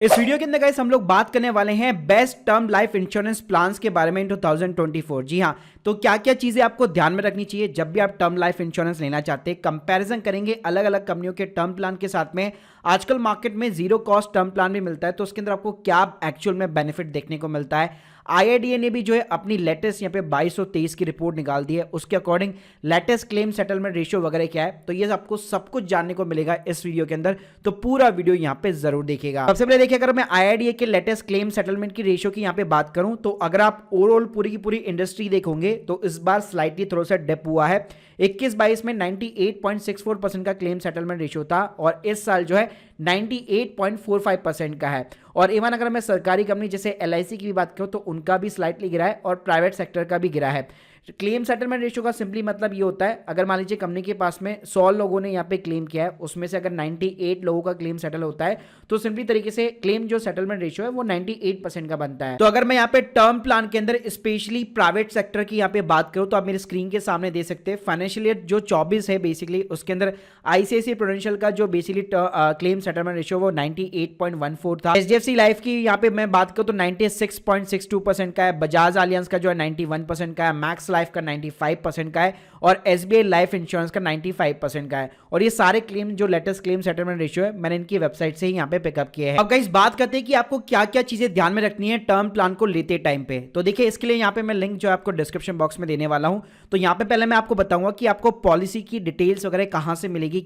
इस वीडियो के अंदर गाइस हम लोग बात करने वाले हैं best term life insurance plans के बारे में इन 2024। जी हाँ, तो क्या क्या चीजें आपको ध्यान में रखनी चाहिए जब भी आप टर्म लाइफ इंश्योरेंस लेना चाहते हैं। कंपैरिजन करेंगे अलग अलग कंपनियों के टर्म प्लान के साथ में। आजकल मार्केट में जीरो कॉस्ट टर्म प्लान भी मिलता है, तो उसके अंदर आपको क्या एक्चुअल में बेनिफिट देखने को मिलता है। आईआईडीए ने भी जो है अपनी लेटेस्ट यहाँ पे 2223 की रिपोर्ट निकाल दी है, उसके according latest claim settlement ratio वगैरह क्या है, तो ये आपको सब कुछ जानने को मिलेगा इस वीडियो के अंदर। तो पूरा वीडियो यहाँ पे जरूर देखिएगा। सबसे पहले देखिए, अगर मैं आईआईडीए के लेटेस्ट क्लेम सेटलमेंट की रेशियो की यहाँ पे बात करूं, तो अगर आप ओवरऑल पूरी की पूरी इंडस्ट्री देखोगे तो इस बार स्लाइटली थोड़ा सा डिप हुआ है। 21-22 में 98.64% का क्लेम सेटलमेंट रेशियो था और इस साल जो है 98.45% का है। और इवन अगर मैं सरकारी कंपनी जैसे एलआईसी की भी बात करूं तो उनका भी स्लाइटली गिरा है और प्राइवेट सेक्टर का भी गिरा है। क्लेम सेटलमेंट रेशियो का सिंपली मतलब ये होता है, अगर मान लीजिए कंपनी के पास में 100 लोगों ने यहाँ पे क्लेम किया है, उसमें से अगर 98 लोगों का क्लेम सेटल होता है तो सिंपली तरीके से क्लेम जो सेटलमेंट रेशियो है वो 98% का बनता है। तो अगर मैं यहाँ पे टर्म प्लान के अंदर स्पेशली प्राइवेट सेक्टर की यहाँ पे बात करूँ तो आप मेरे स्क्रीन के सामने दे सकते हैं। फाइनेंशियल ईयर जो 24 है बेसिकली, उसके अंदर आईसीआईसीआई प्रूडेंशियल का जो बेसिकली क्लेम सेटलमेंट रेशियो वो 98.14 था। एचडीएफसी लाइफ की यहाँ पे मैं बात करूँ तो 96.62% का है। बजाज आलियांस का जो है 91% का है। मैक्स लाइफ का 95% का है और एसबीआई लाइफ इंश्योरेंस का 95% का है। और ये सारे क्लेम जो लेटेस्ट क्लेम सेटलमेंट रेशियो है मैंने इनकी वेबसाइट से ही यहाँ पे पिकअप किए हैं। अब गाइस बात करते हैं कि आपको क्या क्या चीजें ध्यान में रखनी है टर्म प्लान को लेते टाइम पे। तो देखिए, इसके लिए यहाँ पे मैं लिंक जो है आपको डिस्क्रिप्शन बॉक्स में देने वाला हूँ। तो यहाँ पे पहले मैं आपको बताऊंगा कि आपको पॉलिसी की डिटेल्स वगैरह कहाँ से मिलेगी,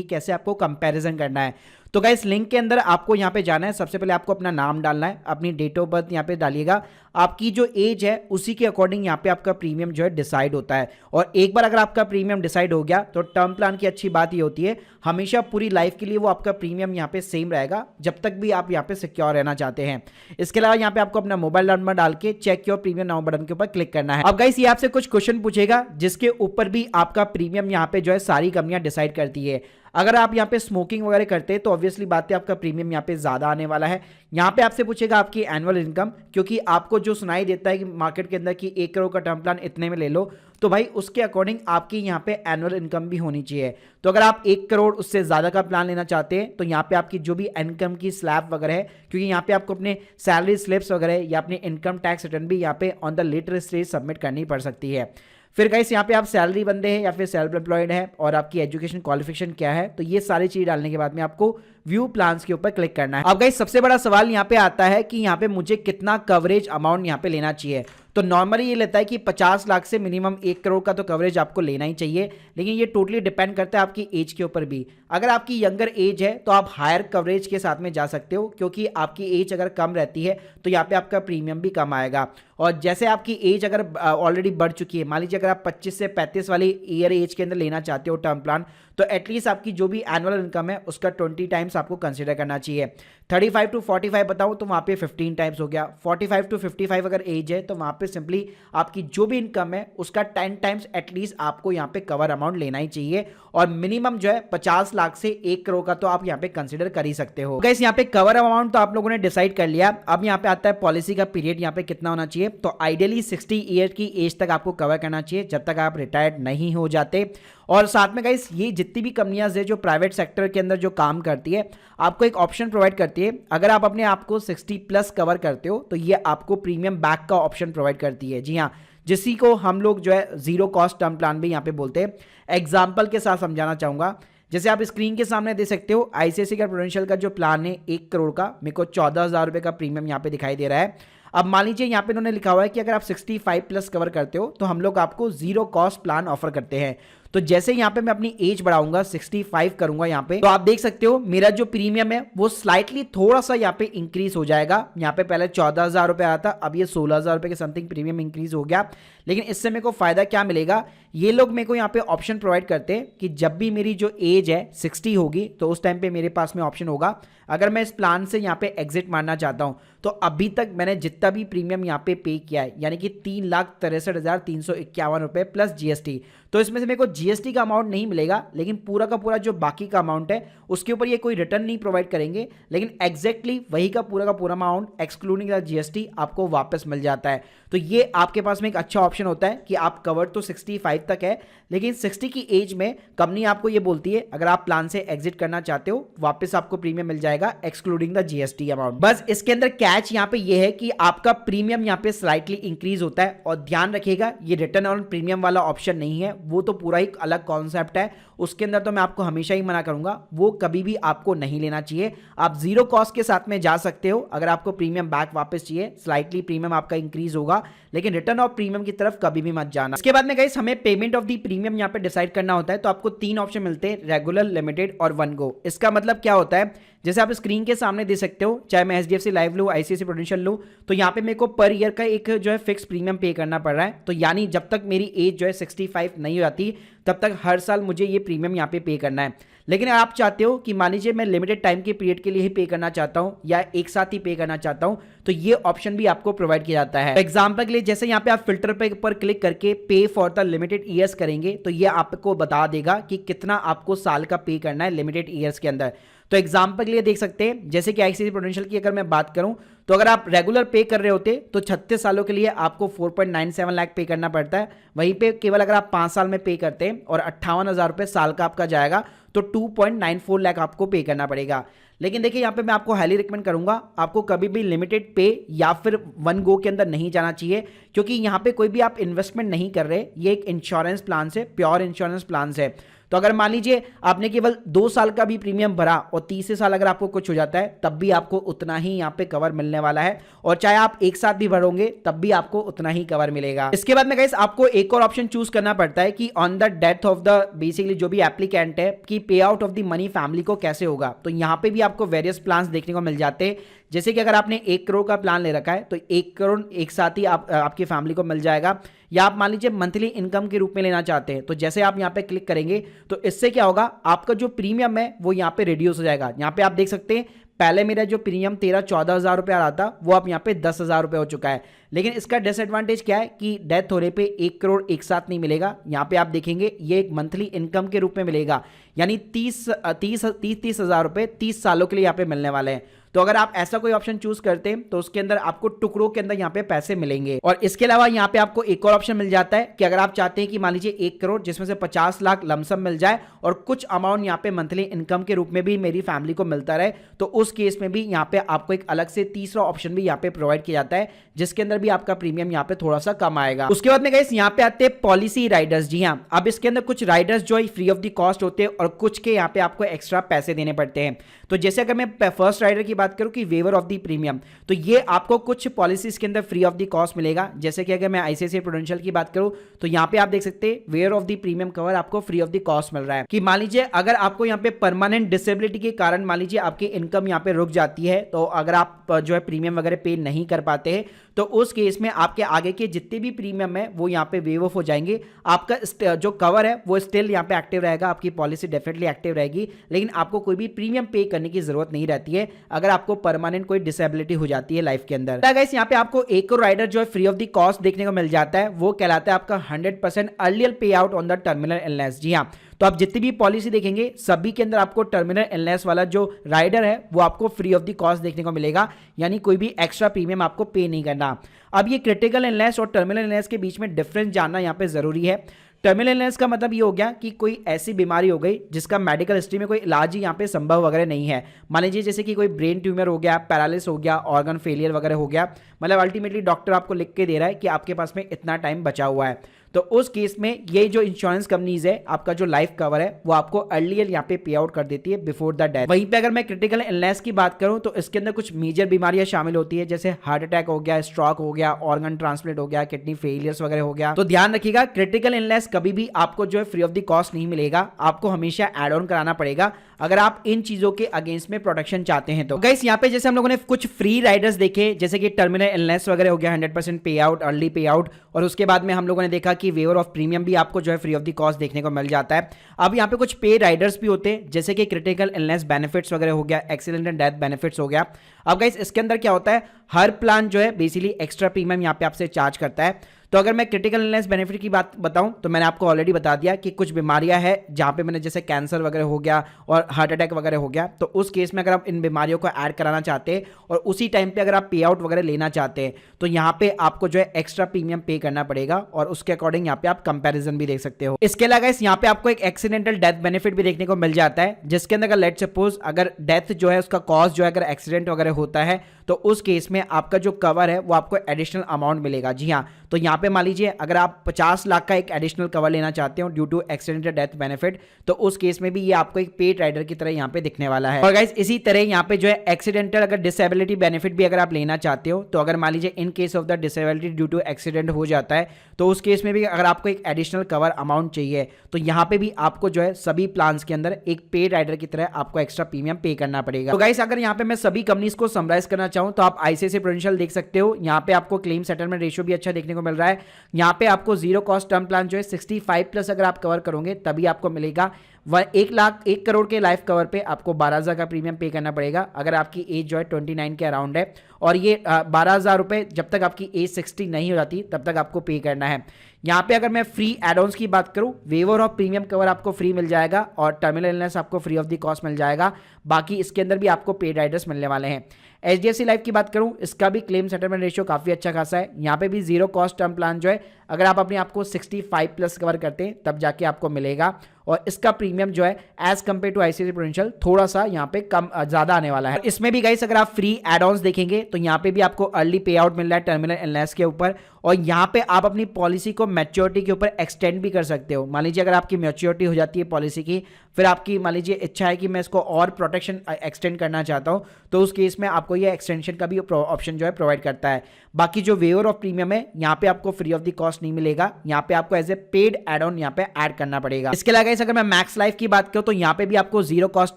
कैसे आपको कंपेरिजन करना है। तो गाइस लिंक के अंदर आपको यहाँ पे जाना है। सबसे पहले आपको अपना नाम डालना है, अपनी डेट ऑफ बर्थ यहाँ पे डालिएगा, आपकी जो एज है उसी के अकॉर्डिंग यहाँ पे आपका प्रीमियम जो है डिसाइड होता है। और एक बार अगर आपका प्रीमियम डिसाइड हो गया तो टर्म प्लान की अच्छी बात ये होती है, हमेशा पूरी लाइफ के लिए वो आपका प्रीमियम यहाँ पे सेम रहेगा जब तक भी आप यहाँ पे सिक्योर रहना चाहते हैं। इसके अलावा यहाँ पे आपको अपना मोबाइल नंबर डाल के check your premium now button के ऊपर क्लिक करना है। अब गाइस ये आपसे कुछ क्वेश्चन पूछेगा जिसके ऊपर भी आपका प्रीमियम यहाँ पे जो है सारी कंपनियां डिसाइड करती है। अगर आप यहाँ पे स्मोकिंग वगैरह करते हैं तो ऑब्वियसली बात है आपका प्रीमियम यहाँ पे ज्यादा आने वाला है। यहाँ पे आपसे पूछेगा आपकी एनुअल इनकम, क्योंकि आपको जो सुनाई देता है कि मार्केट के अंदर की 1 करोड़ का टर्म प्लान इतने में ले लो, तो भाई उसके अकॉर्डिंग आपकी यहाँ पे एनुअल इनकम भी होनी चाहिए। तो अगर आप 1 करोड़ उससे ज्यादा का प्लान लेना चाहते हैं तो यहाँ पे आपकी जो भी इनकम की स्लैब वगैरह है, क्योंकि यहाँ पे आपको अपने सैलरी स्लिप्स वगैरह या अपने इनकम टैक्स रिटर्न भी यहाँ पे on the later stage submit करनी पड़ सकती है। फिर गाइस यहाँ पे आप सैलरी बंदे हैं या फिर सेल्फ एम्प्लॉयड है और आपकी एजुकेशन क्वालिफिकेशन क्या है, तो ये सारी चीज डालने के बाद में आपको व्यू प्लान्स के ऊपर क्लिक करना है। अब गाइस सबसे बड़ा सवाल यहाँ पे आता है कि यहाँ पे मुझे कितना कवरेज अमाउंट यहाँ पे लेना चाहिए। तो नॉर्मली ये लेता है कि 50 लाख से मिनिमम 1 करोड़ का तो कवरेज आपको लेना ही चाहिए, लेकिन ये टोटली डिपेंड करता है आपकी एज के ऊपर भी। अगर आपकी यंगर एज है तो आप हायर कवरेज के साथ में जा सकते हो, क्योंकि आपकी एज अगर कम रहती है तो यहाँ पे आपका प्रीमियम भी कम आएगा। और जैसे आपकी एज अगर ऑलरेडी बढ़ चुकी है, मान लीजिए अगर आप 25 से 35 वाली ईयर एज के अंदर लेना चाहते हो टर्म प्लान, तो एटलीस्ट आपकी जो भी एनुअल इनकम है उसका 20 टाइम्स आपको कंसीडर करना चाहिए। 35 टू 45 बताऊं तो वहां पे 15 टाइम्स हो गया। 45 टू 55 अगर एज है तो वहां पे सिंपली आपकी जो भी इनकम है उसका 10 टाइम्स एटलीस्ट आपको यहाँ पे कवर अमाउंट लेना ही चाहिए। और मिनिमम जो है 50 लाख से 1 करोड़ का तो आप यहाँ पे कंसीडर कर ही सकते हो। गाइस यहाँ पे कवर अमाउंट तो आप लोगों ने डिसाइड कर लिया। अब यहाँ पे आता है पॉलिसी का पीरियड यहाँ पे कितना होना चाहिए। तो आइडियली 60 ईयर की एज तक आपको कवर करना चाहिए, जब तक आप रिटायर्ड नहीं हो जाते। और साथ में गाइस ये जितनी भी कंपनियां है जो प्राइवेट सेक्टर के अंदर जो काम करती है, आपको एक ऑप्शन प्रोवाइड करती है। अगर आप अपने आप को 60 प्लस कवर करते हो तो ये आपको प्रीमियम बैक का ऑप्शन प्रोवाइड करती है। जी हाँ, जिसी को हम लोग जो है जीरो कॉस्ट टर्म प्लान भी यहाँ पे बोलते हैं। एग्जाम्पल के साथ समझाना चाहूंगा, जैसे आप स्क्रीन के सामने दे सकते हो आईसीआईसीआई का प्रूडेंशियल का जो प्लान है 1 करोड़ का, मेरे को 14,000 रुपए का प्रीमियम यहाँ पे दिखाई दे रहा है। अब मान लीजिए यहाँ पे इन्होंने लिखा हुआ है कि अगर आप 65 प्लस कवर करते हो तो हम लोग आपको जीरो कॉस्ट प्लान ऑफर करते हैं। तो जैसे यहाँ पे मैं अपनी एज बढ़ाऊंगा, 65 करूंगा यहाँ पे, तो आप देख सकते हो मेरा जो प्रीमियम है वो स्लाइटली थोड़ा सा यहाँ पे इंक्रीज हो जाएगा। यहाँ पे पहले 14,000 रुपए आया था, अब ये 16,000 रुपए के समथिंग प्रीमियम इंक्रीज हो गया। लेकिन इससे मेरे को फायदा क्या मिलेगा, ये लोग मेरे को यहाँ पे ऑप्शन प्रोवाइड करते हैं कि जब भी मेरी जो एज है 60 होगी तो उस टाइम पे मेरे पास में ऑप्शन होगा, अगर मैं इस प्लान से यहाँ पे एग्जिट मारना चाहता हूँ तो अभी तक मैंने जितना भी प्रीमियम यहाँ पे किया है, यानी कि 3,63,351 रुपए प्लस जीएसटी, तो इसमें से मेरे को जीएसटी का अमाउंट नहीं मिलेगा, लेकिन पूरा का पूरा जो बाकी का अमाउंट है उसके ऊपर ये कोई रिटर्न नहीं प्रोवाइड करेंगे, लेकिन एग्जैक्टली वही का पूरा अमाउंट एक्सक्लूडिंग द जीएसटी आपको वापस मिल जाता है। तो ये आपके पास में एक अच्छा ऑप्शन होता है कि आप कवर्ड तो 65 तक है, लेकिन 60 की एज में कंपनी आपको ये बोलती है अगर आप प्लान से एग्जिट करना चाहते हो वापस आपको प्रीमियम मिल जाएगा एक्सक्लूडिंग द जीएसटी अमाउंट। बस इसके अंदर कैच यहाँ पे ये है कि आपका प्रीमियम यहाँ पे स्लाइटली इंक्रीज होता है, और ध्यान रखिएगा ये रिटर्न ऑन प्रीमियम वाला ऑप्शन नहीं है, वो तो पूरा एक अलग कॉन्सेप्ट है। उसके अंदर तो मैं आपको हमेशा ही मना करूंगा, वो कभी भी आपको नहीं लेना चाहिए। आप जीरो कॉस्ट के साथ में जा सकते हो अगर आपको प्रीमियम बैक वापस चाहिए, स्लाइटली प्रीमियम आपका इंक्रीज होगा, लेकिन रिटर्न ऑफ प्रीमियम की तरफ कभी भी मत जाना। इसके बाद में गाइस हमें पेमेंट ऑफ द प्रीमियम यहाँ पे डिसाइड करना होता है, तो आपको 3 ऑप्शन मिलते हैं, रेगुलर, लिमिटेड और वन गो। इसका मतलब क्या होता है, जैसे आप स्क्रीन के सामने दे सकते हो, चाहे मैं एचडीएफसी लाइफ लूँ, आईसीआईसी प्रूडेंशियल लूँ, तो यहाँ पे मेरे को पर ईयर का एक जो है फिक्स प्रीमियम पे करना पड़ रहा है। तो यानी जब तक मेरी एज जो है 65 नहीं हो जाती तब तक हर साल मुझे ये प्रीमियम यहाँ पे करना है। लेकिन आप चाहते हो कि मान लीजिए मैं लिमिटेड टाइम के पीरियड के लिए ही पे करना चाहता हूँ या एक साथ ही पे करना चाहता हूँ, तो ये ऑप्शन भी आपको प्रोवाइड किया जाता है। एग्जांपल के लिए जैसे यहाँ पे आप फिल्टर पे पर क्लिक करके पे फॉर द लिमिटेड ईयर्स करेंगे तो ये आपको बता देगा कि कितना आपको साल का पे करना है लिमिटेड ईयर्स के अंदर। तो एग्जांपल के लिए देख सकते हैं, जैसे कि आईसीआईसी प्रूडेंशियल की अगर मैं बात करूं तो अगर आप रेगुलर पे कर रहे होते तो 36 सालों के लिए आपको 4.97 लाख पे करना पड़ता है। वहीं पे केवल अगर आप 5 साल में पे करते हैं और 58,000 रुपये साल का आपका जाएगा तो 2.94 लाख आपको पे करना पड़ेगा। लेकिन देखिए यहाँ पे मैं आपको हाईली रिकमेंड करूंगा आपको कभी भी लिमिटेड पे या फिर वन गो के अंदर नहीं जाना चाहिए, क्योंकि यहाँ पे कोई भी आप इन्वेस्टमेंट नहीं कर रहे, ये एक इंश्योरेंस प्लान से, प्योर इंश्योरेंस प्लान से। तो अगर मान लीजिए आपने केवल 2 साल का भी प्रीमियम भरा और तीसरे साल अगर आपको कुछ हो जाता है तब भी आपको उतना ही यहाँ पे कवर मिलने वाला है, और चाहे आप एक साथ भी भरोगे तब भी आपको उतना ही कवर मिलेगा। इसके बाद में गाइस आपको एक और ऑप्शन चूज करना पड़ता है कि on the death of the basically जो भी एप्लीकेंट है कि पे out of the money family को कैसे होगा। तो यहाँ पे भी आपको वेरियस प्लान्स देखने को मिल जाते हैं, जैसे कि अगर आपने 1 करोड़ का प्लान ले रखा है तो 1 करोड़ एक साथ ही आपकी फैमिली को मिल जाएगा, या आप मान लीजिए मंथली इनकम के रूप में लेना चाहते हैं तो जैसे आप यहाँ पे क्लिक करेंगे तो इससे क्या होगा, आपका जो प्रीमियम है वो यहाँ पे रिड्यूस हो जाएगा। यहाँ पे आप देख सकते हैं पहले मेरा जो प्रीमियम 13-14 हज़ार रुपये आ रहा था वो अब यहाँ पे 10,000 रुपये हो चुका है। लेकिन इसका डिसएडवांटेज क्या है कि डेथ होने पे 1 करोड़ एक साथ नहीं मिलेगा। यहाँ पे आप देखेंगे ये एक मंथली इनकम के रूप में मिलेगा, यानी 30 हज़ार रुपये 30 सालों के लिए यहाँ पे मिलने वाले हैं। तो अगर आप ऐसा कोई ऑप्शन चूज करते हैं तो उसके अंदर आपको टुकड़ों के अंदर यहाँ पे पैसे मिलेंगे। और इसके अलावा यहाँ पे आपको एक और ऑप्शन मिल जाता है कि अगर आप चाहते हैं कि मान लीजिए 1 करोड़ जिसमें से 50 लाख लमसम मिल जाए और कुछ अमाउंट यहाँ पे मंथली इनकम के रूप में भी मेरी फैमिली को मिलता रहे, तो उस केस में भी यहाँ पे आपको एक अलग से तीसरा ऑप्शन भी यहाँ पे प्रोवाइड किया जाता है, जिसके अंदर भी आपका प्रीमियम यहाँ पे थोड़ा सा कम आएगा। उसके बाद में गाइस यहाँ पे आते हैं पॉलिसी राइडर्स। जी हाँ, अब इसके अंदर कुछ राइडर्स जो फ्री ऑफ द कॉस्ट होते हैं और कुछ के यहाँ पे आपको एक्स्ट्रा पैसे देने पड़ते हैं। तो जैसे अगर मैं फर्स्ट राइडर की बात करूं कि वेवर ऑफ द प्रीमियम, तो ये आपको कुछ पॉलिसीज के अंदर फ्री ऑफ द कॉस्ट मिलेगा। जैसे कि अगर मैं आईसीआईसी प्रूडेंशियल की बात करूं तो यहाँ पे आप देख सकते हैं waiver of the premium cover आपको फ्री ऑफ द कॉस्ट मिल रहा है। कि मान लीजिए अगर आपको यहाँ पे परमानेंट डिसेबिलिटी के कारण मान लीजिए आपकी इनकम यहाँ पे रुक जाती है, तो अगर आप जो है प्रीमियम वगैरह पे नहीं कर पाते हैं तो उस केस में आपके आगे के जितने भी प्रीमियम है वो यहाँ पे वेव ऑफ हो जाएंगे। आपका जो कवर है वो स्टिल यहाँ पे एक्टिव रहेगा, आपकी पॉलिसी डेफिनेटली एक्टिव रहेगी, लेकिन आपको कोई भी प्रीमियम पे करने की जरूरत नहीं रहती है अगर आपको परमानेंट कोई डिसेबिलिटी हो जाती है लाइफ के अंदर। गाइस यहाँ पे आपको एक और राइडर जो है फ्री ऑफ द कॉस्ट देखने को मिल जाता है, वो कहलाता है आपका 100% earlier pay out on the terminal illness. जी हाँ, तो आप जितनी भी पॉलिसी देखेंगे सभी के अंदर आपको टर्मिनल इलनेस वाला जो राइडर है वो आपको फ्री ऑफ द कॉस्ट देखने को मिलेगा, यानी कोई भी एक्स्ट्रा प्रीमियम आपको पे नहीं करना। अब ये क्रिटिकल इलनेस और टर्मिनल इलनेस के बीच में डिफरेंस जानना यहाँ पे जरूरी है। टर्मिनल इलनेस का मतलब ये हो गया कि कोई ऐसी बीमारी हो गई जिसका मेडिकल हिस्ट्री में कोई इलाज ही यहाँ पे संभव वगैरह नहीं है। मान लीजिए जैसे कि कोई ब्रेन ट्यूमर हो गया, पैरालिस हो गया, ऑर्गन फेलियर वगैरह हो गया, मतलब अल्टीमेटली डॉक्टर आपको लिख के दे रहा है कि आपके पास में इतना टाइम बचा हुआ है, तो उस केस में ये जो इंश्योरेंस कंपनीज है आपका जो लाइफ कवर है वो आपको अर्लियर यहाँ पे पे आउट कर देती है बिफोर द डेथ। वहीं पे अगर मैं क्रिटिकल इलनेस की बात करूं तो इसके अंदर कुछ मेजर बीमारियां शामिल होती है, जैसे हार्ट अटैक हो गया, स्ट्रोक हो गया, ऑर्गन ट्रांसप्लांट हो गया, किडनी फेलियर्स वगैरह हो गया। तो ध्यान रखिएगा क्रिटिकल इलनेस कभी भी आपको जो है फ्री ऑफ द कॉस्ट नहीं मिलेगा, आपको हमेशा एड ऑन कराना पड़ेगा अगर आप इन चीजों के अगेंस्ट में प्रोटेक्शन चाहते हैं। तो गाइस यहाँ पे जैसे हम लोगों ने कुछ फ्री राइडर्स देखे, जैसे कि टर्मिनल इलनेस वगैरह हो गया 100% पे आउट, अर्ली पे आउट, और उसके बाद में हम लोगों ने देखा कि वेवर ऑफ प्रीमियम भी आपको जो है फ्री ऑफ द कॉस्ट देखने को मिल जाता है। अब यहाँ पे कुछ पे राइडर्स भी होते हैं, जैसे कि क्रिटिकल इलनेस बेनिफिट्स वगैरह हो गया, एक्सीडेंट एंड डेथ बेनिफिट्स हो गया। अब गाइस इसके अंदर क्या होता है, हर प्लान जो है बेसिकली एक्स्ट्रा प्रीमियम यहाँ पे आपसे चार्ज करता है। तो अगर मैं क्रिटिकल इलनेस बेनिफिट की बात बताऊं तो मैंने आपको ऑलरेडी बता दिया कि कुछ बीमारियां हैं जहां पे मैंने जैसे कैंसर वगैरह हो गया और हार्ट अटैक वगैरह हो गया, तो उस केस में अगर आप इन बीमारियों को ऐड कराना चाहते हैं और उसी टाइम पे अगर आप पे आउट वगैरह लेना चाहते हैं तो यहाँ पे आपको जो है एक्स्ट्रा प्रीमियम पे करना पड़ेगा और उसके अकॉर्डिंग यहाँ पे आप कंपेरिजन भी देख सकते हो। इसके अलावा यहाँ पे आपको एक एक्सीडेंटल डेथ बेनिफिट भी देखने को मिल जाता है, जिसके अंदर अगर लेट सपोज अगर डेथ जो है उसका कॉज जो है अगर एक्सीडेंट वगैरह होता है तो उस केस में आपका जो कवर है वो आपको एडिशनल अमाउंट मिलेगा। जी हाँ, तो यहाँ पे मान लीजिए अगर आप 50 लाख का एक एडिशनल कवर लेना चाहते हो due to accidental death benefit, तो उस केस में भी ये आपको एक पेड राइडर की तरह यहाँ पे दिखने वाला है। और गाइस इसी तरह यहाँ पे जो है एक्सीडेंटल अगर डिसेबिलिटी बेनिफिट भी अगर आप लेना चाहते हो, तो अगर मान लीजिए in case of the disability due to accident हो जाता है तो उस केस में भी अगर आपको एक एडिशनल कवर अमाउंट चाहिए तो यहाँ पे भी आपको जो है सभी प्लान्स के अंदर एक पेड राइडर की तरह आपको एक्स्ट्रा प्रीमियम पे करना पड़ेगा। तो गाइस अगर यहाँ पे मैं सभी कंपनीज को समराइज करना चाहूँ तो आप आईसीआईसीआई प्रूडेंशियल देख सकते हो, यहाँ पे आपको क्लेम सेटलमेंट रेशियो भी अच्छा देखने को मिल रहा है। यहाँ पे आपको जीरो कॉस्ट टर्म प्लान जो है 65 प्लस अगर आप कवर करोगे तभी आपको मिलेगा। 1 करोड़ के लाइफ कवर पे आपको 12,000 का प्रीमियम पे करना पड़ेगा अगर आपकी एज जो है 29 के अराउंड है, और ये 12,000 रुपये जब तक आपकी एज 60 नहीं हो जाती तब तक आपको पे करना है। यहाँ पे अगर मैं फ्री एड-ऑन्स की बात करूँ, वेवर ऑफ प्रीमियम कवर आपको फ्री मिल जाएगा और टर्मिनल इलनेस आपको फ्री ऑफ द कॉस्ट मिल जाएगा। बाकी इसके अंदर भी आपको पेड राइडर्स मिलने वाले हैं। HDFC लाइफ की बात करूं, इसका भी क्लेम सेटलमेंट रेशियो काफी अच्छा खासा है। यहाँ पे भी जीरो कॉस्ट टर्म प्लान जो है अगर आप अपने आप को 65 प्लस कवर करते हैं तब जाके आपको मिलेगा, और इसका प्रीमियम जो है as compare to ICICI Prudential थोड़ा सा यहाँ पे कम ज्यादा आने वाला है। इसमें भी गाइस अगर आप फ्री एड-ऑन्स देखेंगे तो यहाँ पे भी आपको अर्ली पे आउट मिल रहा है टर्मिनल इलनेस के ऊपर, और यहाँ पे आप अपनी पॉलिसी को मैच्योरिटी के ऊपर एक्सटेंड भी कर सकते हो। मान लीजिए अगर आपकी मैच्योरिटी हो जाती है पॉलिसी की, फिर आपकी मान लीजिए इच्छा है कि मैं इसको और प्रोटेक्शन एक्सटेंड करना चाहता हूँ, तो उस केस में आपको ये एक्सटेंशन का भी ऑप्शन जो है प्रोवाइड करता है। बाकी जो वेवर ऑफ प्रीमियम है यहाँ पे आपको फ्री ऑफ द कॉस्ट नहीं मिलेगा, यहाँ पे आपको as a paid add on यहाँ पे ऐड करना पड़ेगा। इसके अलावा अगर मैं मैक्स लाइफ की बात करूँ तो यहाँ पे भी आपको जीरो कॉस्ट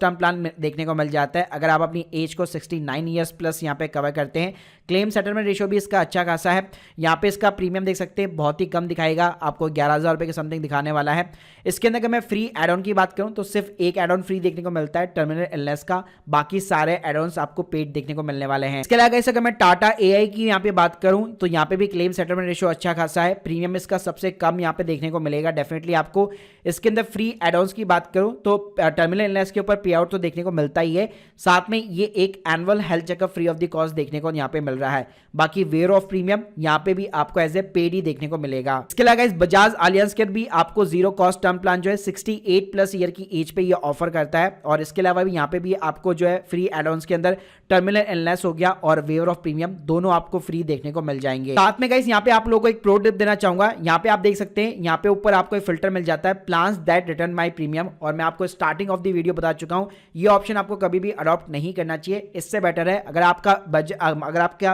टर्म प्लान देखने को मिल जाता है अगर आप अपनी एज को 69 ईयर्स प्लस यहाँ पे कवर करते हैं। क्लेम सेटलमेंट रेशियो भी इसका अच्छा खासा है। यहाँ पे इसका प्रीमियम देख सकते हैं बहुत ही कम दिखाएगा, आपको 11,000 रुपये के समथिंग दिखाने वाला है। इसके अंदर अगर मैं फ्री एड ऑन की बात करूँ तो सिर्फ एक एड ऑन फ्री देखने को मिलता है टर्मिनल इलनेस का, बाकी सारे एड ऑन्स आपको पेड देखने को मिलने वाले हैं। इसके अलावा अगर मैं टाटा AI की यहाँ पे बात करूँ तो यहाँ पे भी क्लेम सेटलमेंट रेशियो अच्छा खासा है। प्रीमियम इसका सबसे कम यहाँ पे देखने को मिलेगा डेफिनेटली आपको। इसके अंदर फ्री एड ऑन्स की बात करूँ तो टर्मिनल इलनेस के ऊपर पे आउट तो देखने को मिलता ही है, साथ में ये एक annual health checkup free of the cost देखने को यहाँ पे मिल रहा है। बाकी वेयर ऑफ प्रीमियम यहाँ पे भी आपको एज ए पेड ही देखने को मिलेगा। इसके अलावा इस बजाज अलियंस के भी आपको जीरो कॉस्ट टर्म प्लान जो है 68 प्लस ईयर की एज पे ये ऑफर करता है, और इसके अलावा भी यहाँ पे भी आपको जो है फ्री एड ऑन्स के अंदर टर्मिनल इलनेस हो गया और वेयर ऑफ प्रीमियम दोनों आपको फ्री देखने को मिल जाएंगे। साथ में गाइस यहाँ पे आप लोगों को एक प्रो टिप देना चाहूंगा। यहाँ पे आप देख सकते हैं यहाँ पे ऊपर आपको एक फिल्टर मिल जाता है plans that return my premium, और मैं आपको स्टार्टिंग ऑफ द वीडियो बता चुका हूँ ये ऑप्शन आपको कभी भी अडॉप्ट नहीं करना चाहिए। इससे बेटर है अगर आपका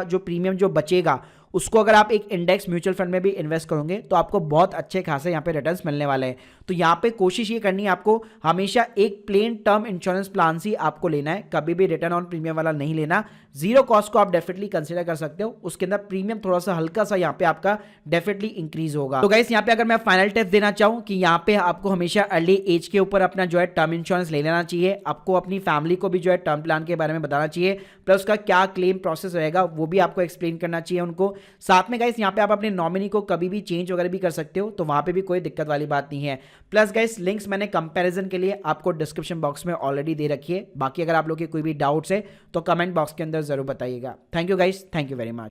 जो प्रीमियम जो बचेगा उसको अगर आप एक इंडेक्स म्यूचुअल फंड में भी इन्वेस्ट करोगे तो आपको बहुत अच्छे खासे यहाँ पे रिटर्न्स मिलने वाले हैं। तो यहाँ पे कोशिश ये करनी है आपको हमेशा एक प्लेन टर्म इंश्योरेंस प्लान ही आपको लेना है, कभी भी रिटर्न ऑन प्रीमियम वाला नहीं लेना। जीरो कॉस्ट को आप डेफिनेटली कंसीडर कर सकते हो, उसके अंदर प्रीमियम थोड़ा सा हल्का सा यहाँ पे आपका डेफिनेटली इंक्रीज होगा। तो गाइस यहाँ पे अगर मैं फाइनल टिप देना चाहूँ कि यहाँ पे आपको हमेशा अर्ली एज के ऊपर अपना जो है टर्म इंश्योरेंस ले लेना चाहिए। आपको अपनी फैमिली को भी जो है टर्म प्लान के बारे में बताना चाहिए, प्लस उसका क्या क्लेम प्रोसेस रहेगा वो भी आपको एक्सप्लेन करना चाहिए उनको। साथ में गाइस यहाँ पे आप अपने नॉमिनी को कभी भी चेंज वगैरह भी कर सकते हो, तो वहां पे भी कोई दिक्कत वाली बात नहीं है। प्लस गाइस लिंक्स मैंने कंपैरिजन के लिए आपको डिस्क्रिप्शन बॉक्स में ऑलरेडी दे रखी है। बाकी अगर आप लोग के कोई भी डाउट्स है तो कमेंट बॉक्स के अंदर जरूर बताइएगा। Thank you guys, thank you very much.